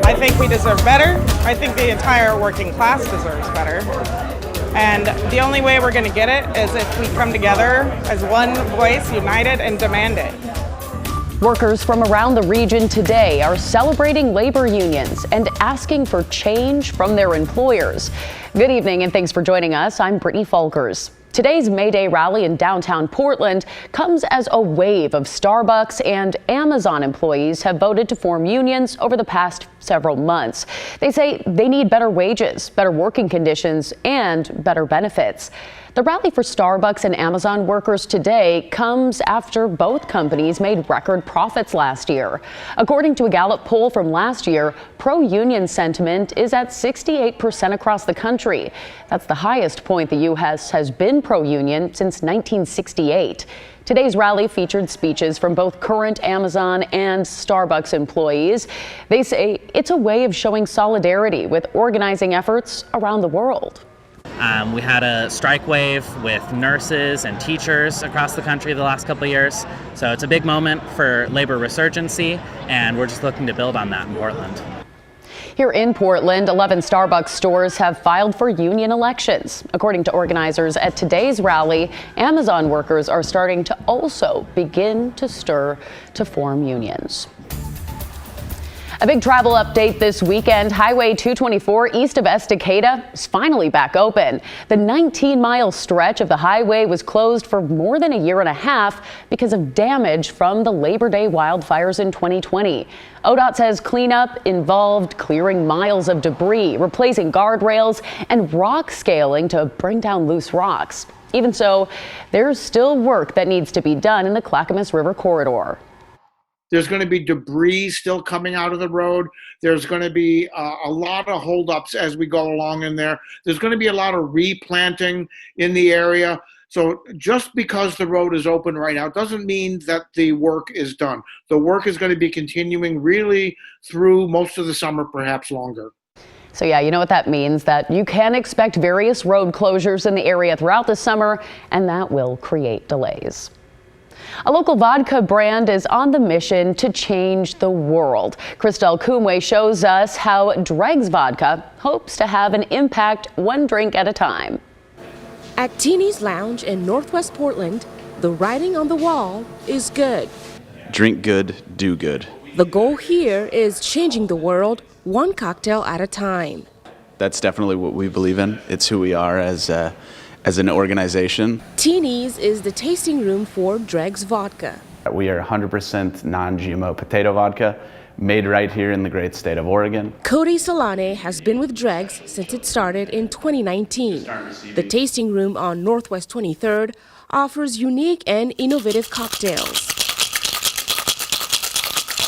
I think we deserve better. I think the entire working class deserves better. And the only way we're going to get it is if we come together as one voice, united, and demand it. Workers from around the region today are celebrating labor unions and asking for change from their employers. Good evening and thanks for joining us. I'm Brittany Folkers. Today's May Day rally in downtown Portland comes as a wave of Starbucks and Amazon employees have voted to form unions over the past several months. They say they need better wages, better working conditions, and better benefits. The rally for Starbucks and Amazon workers today comes after both companies made record profits last year. According to a Gallup poll from last year, pro-union sentiment is at 68% across the country. That's the highest point the U.S. has been pro-union since 1968. Today's rally featured speeches from both current Amazon and Starbucks employees. They say it's a way of showing solidarity with organizing efforts around the world. We had a strike wave with nurses and teachers across the country the last couple of years. So it's a big moment for labor resurgency, and we're just looking to build on that in Portland. Here in Portland, 11 Starbucks stores have filed for union elections. According to organizers at today's rally, Amazon workers are starting to also begin to stir to form unions. A big travel update this weekend. Highway 224 east of Estacada is finally back open. The 19-mile stretch of the highway was closed for more than a year and a half because of damage from the Labor Day wildfires in 2020. ODOT says cleanup involved clearing miles of debris, replacing guardrails, and rock scaling to bring down loose rocks. Even so, there's still work that needs to be done in the Clackamas River corridor. There's going to be debris still coming out of the road. There's going to be a lot of holdups as we go along in there. There's going to be a lot of replanting in the area. So just because the road is open right now doesn't mean that the work is done. The work is going to be continuing really through most of the summer, perhaps longer. So yeah, you know what that means, that you can expect various road closures in the area throughout the summer, and that will create delays. A local vodka brand is on the mission to change the world. Christelle Kumwe shows us how Dregs Vodka hopes to have an impact one drink at a time. At Teeny's Lounge in Northwest Portland, the writing on the wall is good. Drink good, do good. The goal here is changing the world one cocktail at a time. That's definitely what we believe in. It's who we are as an organization. Teeny's is the tasting room for Dregs Vodka. We are 100% non-GMO potato vodka, made right here in the great state of Oregon. Cody Solane has been with Dregs since it started in 2019. The tasting room on Northwest 23rd offers unique and innovative cocktails.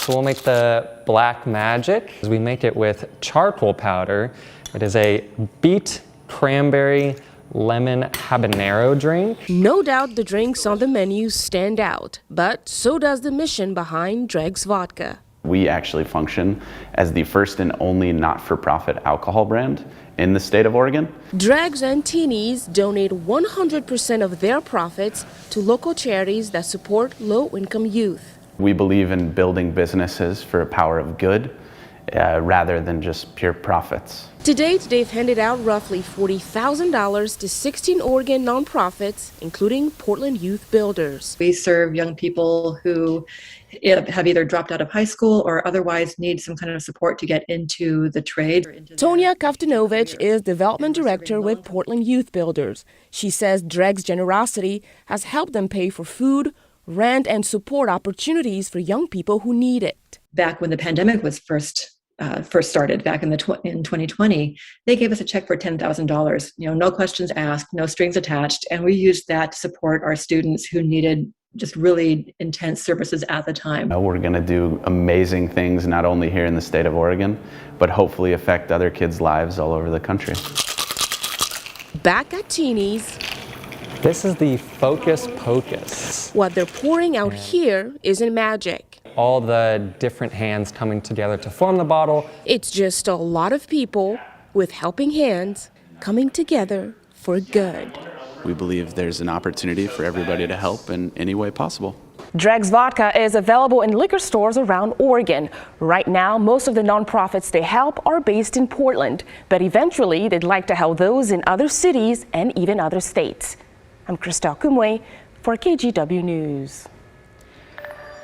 So we'll make the Black Magic. We make it with charcoal powder. It is a beet cranberry lemon habanero drink. No doubt the drinks on the menu stand out, but so does the mission behind Dregs Vodka. We actually function as the first and only not-for-profit alcohol brand in the state of Oregon. Dregs and Teeny's donate 100% of their profits to local charities that support low-income youth. We believe in building businesses for a power of good rather than just pure profits. To date, they've handed out roughly $40,000 to 16 Oregon nonprofits, including Portland Youth Builders. We serve young people who have either dropped out of high school or otherwise need some kind of support to get into the trade. Tonya Kaftanovich is Development Director with Portland Youth Builders. She says Dregs' generosity has helped them pay for food, rent, and support opportunities for young people who need it. Back when the pandemic was first started back in 2020, they gave us a check for $10,000. No questions asked, no strings attached, and we used that to support our students who needed just really intense services at the time. We're going to do amazing things not only here in the state of Oregon, but hopefully affect other kids' lives all over the country. Back at Teeny's, This is the Focus Pocus. what they're pouring out here isn't magic. All the different hands coming together to form the bottle. It's just a lot of people with helping hands coming together for good. We believe there's an opportunity for everybody to help in any way possible. Dregs Vodka is available in liquor stores around Oregon. Right now, most of the nonprofits they help are based in Portland, but eventually they'd like to help those in other cities and even other states. I'm Christelle Kumwe for KGW News.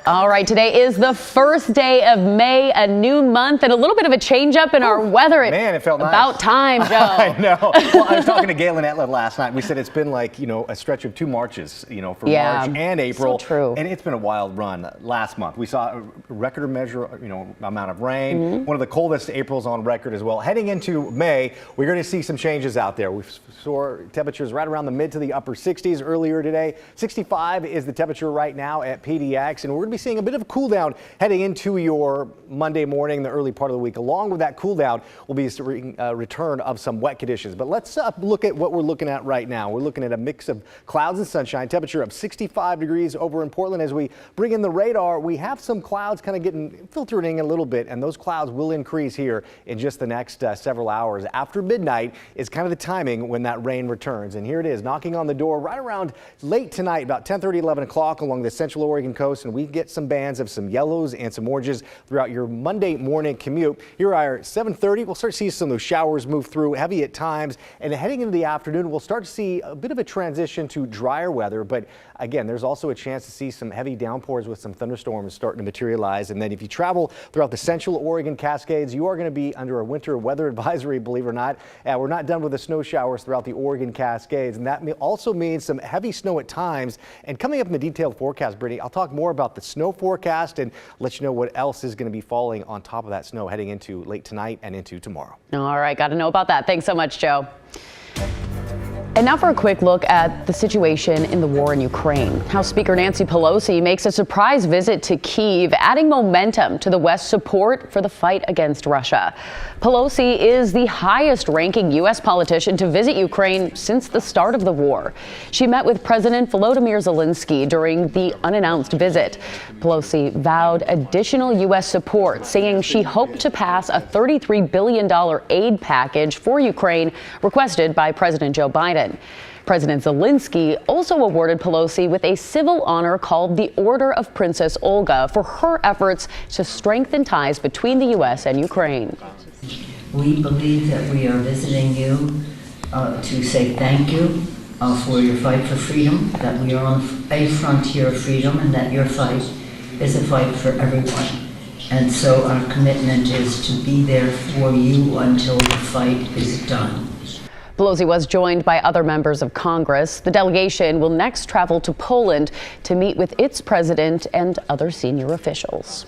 All right, today is the first day of May, a new month, and a little bit of a change up in our weather. Man, it felt about nice. Time, Joe. I know. Well, I was talking to Galen Etler last night. We said it's been like, a stretch of 2 Marches, for March and April. So true. And it's been a wild run. Last month, we saw a record measure, amount of rain. One of the coldest Aprils on record as well. Heading into May, we're going to see some changes out there. We saw temperatures right around the mid to the upper 60s earlier today. 65 is the temperature right now at PDX, and we're going to be seeing a bit of a cool down heading into your Monday morning, the early part of the week. Along with that cool down will be a return of some wet conditions. But let's look at what we're looking at right now. We're looking at a mix of clouds and sunshine. Temperature of 65 degrees over in Portland. As we bring in the radar, we have some clouds kind of filtering a little bit, and those clouds will increase here in just the next several hours. After midnight is kind of the timing when that rain returns. And here it is, knocking on the door right around late tonight, about 10:30, 11 o'clock along the central Oregon coast, and we get some bands of some yellows and some oranges throughout your Monday morning commute. Here are 7:30. We'll start to see some of those showers move through, heavy at times, and heading into the afternoon, we'll start to see a bit of a transition to drier weather. But again, there's also a chance to see some heavy downpours with some thunderstorms starting to materialize. And then if you travel throughout the central Oregon Cascades, you are going to be under a winter weather advisory, believe it or not. We're not done with the snow showers throughout the Oregon Cascades, and that also means some heavy snow at times. And coming up in the detailed forecast, Brittany, I'll talk more about the snow forecast and let you know what else is going to be falling on top of that snow heading into late tonight and into tomorrow. All right, got to know about that. Thanks so much, Joe. And now for a quick look at the situation in the war in Ukraine. House Speaker Nancy Pelosi makes a surprise visit to Kyiv, adding momentum to the West's support for the fight against Russia. Pelosi is the highest-ranking U.S. politician to visit Ukraine since the start of the war. She met with President Volodymyr Zelensky during the unannounced visit. Pelosi vowed additional U.S. support, saying she hoped to pass a $33 billion aid package for Ukraine requested by President Joe Biden. President Zelensky also awarded Pelosi with a civil honor called the Order of Princess Olga for her efforts to strengthen ties between the U.S. and Ukraine. We believe that we are visiting you to say thank you for your fight for freedom, that we are on a frontier of freedom, and that your fight is a fight for everyone. And so our commitment is to be there for you until the fight is done. Pelosi was joined by other members of Congress. The delegation will next travel to Poland to meet with its president and other senior officials.